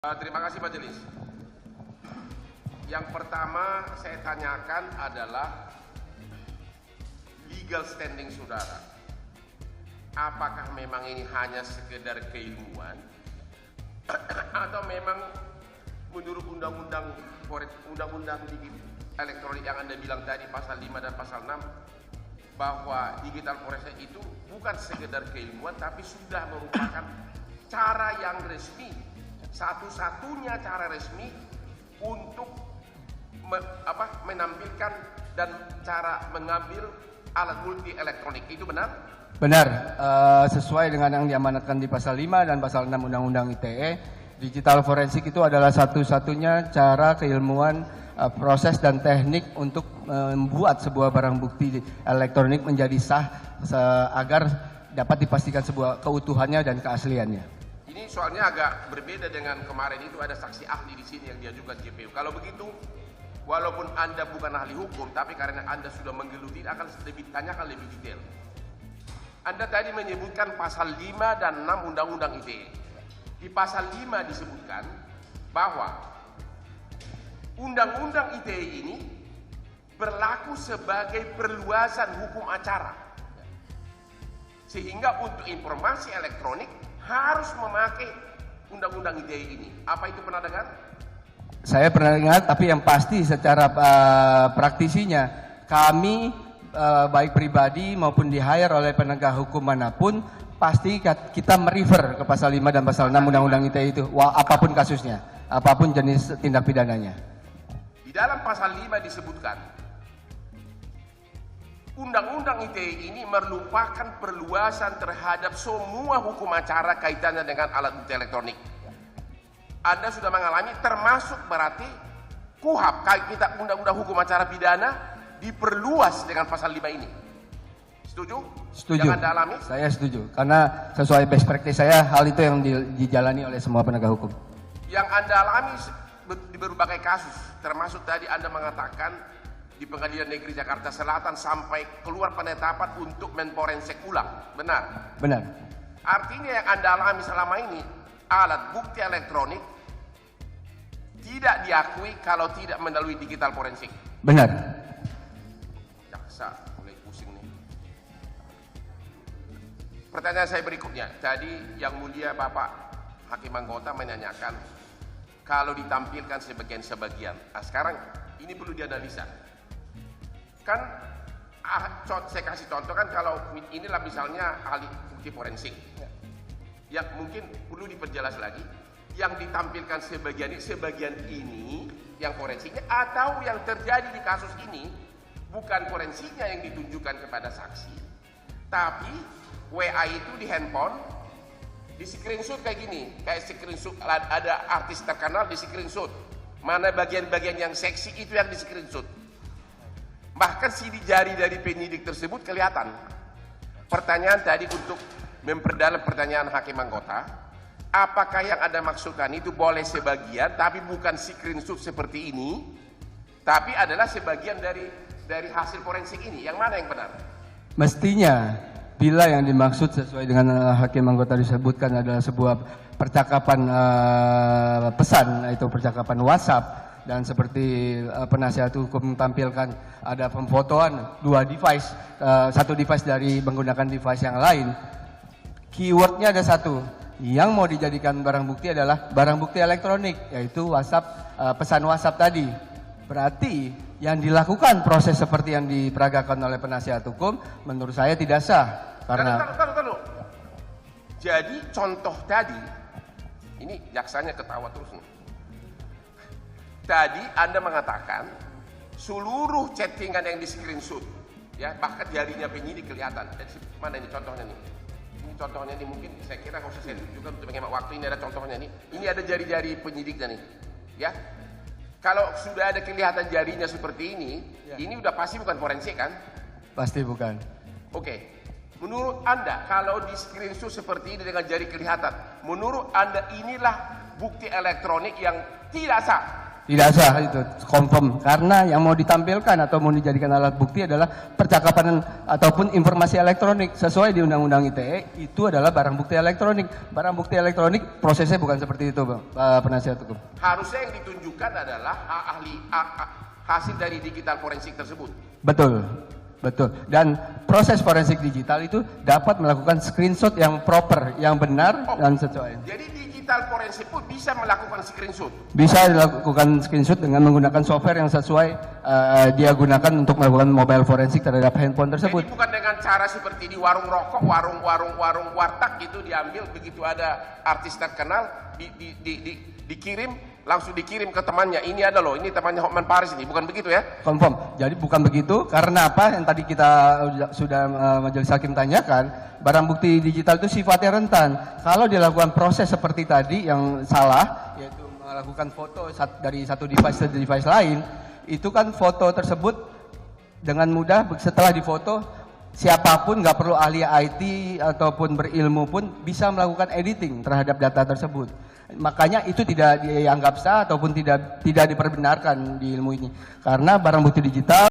Terima kasih Majelis. Yang pertama saya tanyakan adalah legal standing saudara. Apakah memang ini hanya sekedar keilmuan atau memang menurut undang-undang elektronik yang Anda bilang tadi pasal 5 dan pasal 6 bahwa digital forensik itu bukan sekedar keilmuan tapi sudah merupakan cara yang resmi, satu-satunya cara resmi untuk menampilkan dan cara mengambil alat multi elektronik. Itu benar? Benar, sesuai dengan yang diamanatkan di pasal 5 dan pasal 6 Undang-Undang ITE, digital forensik itu adalah satu-satunya cara keilmuan, proses dan teknik untuk membuat sebuah barang bukti elektronik menjadi sah agar dapat dipastikan sebuah keutuhannya dan keasliannya. Ini soalnya agak berbeda dengan kemarin itu ada saksi ahli di sini yang diajukan JPU. Kalau begitu, walaupun Anda bukan ahli hukum, tapi karena Anda sudah menggeluti, akan lebih ditanyakan lebih detail. Anda tadi menyebutkan pasal 5 dan 6 Undang-Undang ITE. Di pasal 5 disebutkan bahwa Undang-Undang ITE ini berlaku sebagai perluasan hukum acara. Sehingga untuk informasi elektronik harus memakai Undang-Undang ITE ini. Apa itu pernah dengar? Saya pernah dengar, tapi yang pasti secara praktisinya kami baik pribadi maupun di-hire oleh penegak hukum manapun pasti kita merefer ke pasal 5 dan pasal 6 Undang-Undang ITE itu, apapun kasusnya, apapun jenis tindak pidananya. Di dalam pasal 5 disebutkan Undang-Undang ITE ini merupakan perluasan terhadap semua hukum acara kaitannya dengan alat bukti elektronik. Anda sudah mengalami, termasuk berarti KUHP, kita Undang-Undang Hukum Acara Pidana diperluas dengan pasal 5 ini. Setuju? Setuju. Yang Anda alami? Saya setuju, karena sesuai best practice saya, hal itu yang dijalani oleh semua penegak hukum. Yang Anda alami di berbagai kasus, termasuk tadi Anda mengatakan di Pengadilan Negeri Jakarta Selatan sampai keluar penetapan untuk menforensik ulang. Benar? Benar. Artinya yang Anda alami selama ini, alat bukti elektronik tidak diakui kalau tidak melalui digital forensik. Benar. Jaksa mulai pusing nih. Pertanyaan saya berikutnya. Tadi yang mulia Bapak Hakim Anggota menanyakan kalau ditampilkan sebagian-sebagian. Nah, sekarang ini perlu dianalisa. Kan saya kasih contoh kan, kalau inilah misalnya ahli bukti forensik yang mungkin perlu diperjelas lagi, yang ditampilkan sebagian ini yang forensiknya, atau yang terjadi di kasus ini bukan forensiknya yang ditunjukkan kepada saksi, tapi WA itu di handphone di screenshot kayak gini, kayak screenshot ada artis terkenal di screenshot, mana bagian-bagian yang seksi itu yang di screenshot. Bahkan sidik jari dari penyidik tersebut kelihatan. Pertanyaan tadi untuk memperdalam pertanyaan Hakim Anggota, apakah yang Anda maksudkan itu boleh sebagian tapi bukan screenshot seperti ini, tapi adalah sebagian dari hasil forensik ini? Yang mana yang benar? Mestinya bila yang dimaksud sesuai dengan Hakim Anggota disebutkan adalah sebuah percakapan pesan, yaitu percakapan WhatsApp, dan seperti penasihat hukum tampilkan ada pemfotoan dua device, satu device dari menggunakan device yang lain. Keywordnya ada satu, yang mau dijadikan barang bukti adalah barang bukti elektronik, yaitu WhatsApp, pesan WhatsApp tadi. Berarti yang dilakukan proses seperti yang diperagakan oleh penasihat hukum menurut saya tidak sah. Karena Taruh. Jadi contoh tadi, ini jaksanya ketawa terus nih. Tadi Anda mengatakan seluruh chattingan yang di screenshot, ya, bahkan jarinya penyidik kelihatan. Mana ini contohnya nih? Ini contohnya nih, mungkin saya kira nggak usah saya tunjukkan untuk menghemat waktu. Ini ada contohnya nih. Ini ada jari-jari penyidiknya nih, ya. Kalau sudah ada kelihatan jarinya seperti ini, ya, ini udah pasti bukan forensik kan? pasti bukan. Oke. Menurut Anda, kalau di screenshot seperti ini dengan jari kelihatan, menurut Anda inilah bukti elektronik yang tidak sah? Tidak sah itu, confirm. Karena yang mau ditampilkan atau mau dijadikan alat bukti adalah percakapan ataupun informasi elektronik. Sesuai di Undang-Undang ITE, itu adalah barang bukti elektronik. Barang bukti elektronik prosesnya bukan seperti itu, Pak Penasihat Hukum. Harusnya yang ditunjukkan adalah hasil dari digital forensik tersebut. Betul, betul. Dan proses forensik digital itu dapat melakukan screenshot yang proper, yang benar dan sesuai. Jadi digital forensik pun bisa melakukan screenshot. Bisa dilakukan screenshot dengan menggunakan software yang sesuai dia gunakan untuk melakukan mobile forensik terhadap handphone tersebut. Jadi bukan dengan cara seperti di warung rokok, warung warteg gitu diambil begitu ada artis terkenal dikirim, langsung dikirim ke temannya. Ini ada loh, ini temannya Hotman Paris ini, bukan begitu ya? Confirm. Jadi bukan begitu. Karena apa? Yang tadi kita sudah majelis hakim tanyakan, barang bukti digital itu sifatnya rentan. Kalau dilakukan proses seperti tadi yang salah, yaitu melakukan foto dari satu device ke device lain, itu kan foto tersebut dengan mudah setelah difoto siapapun, nggak perlu ahli IT ataupun berilmu pun bisa melakukan editing terhadap data tersebut. Makanya itu tidak dianggap sah ataupun tidak diperbenarkan di ilmu ini. Karena barang bukti digital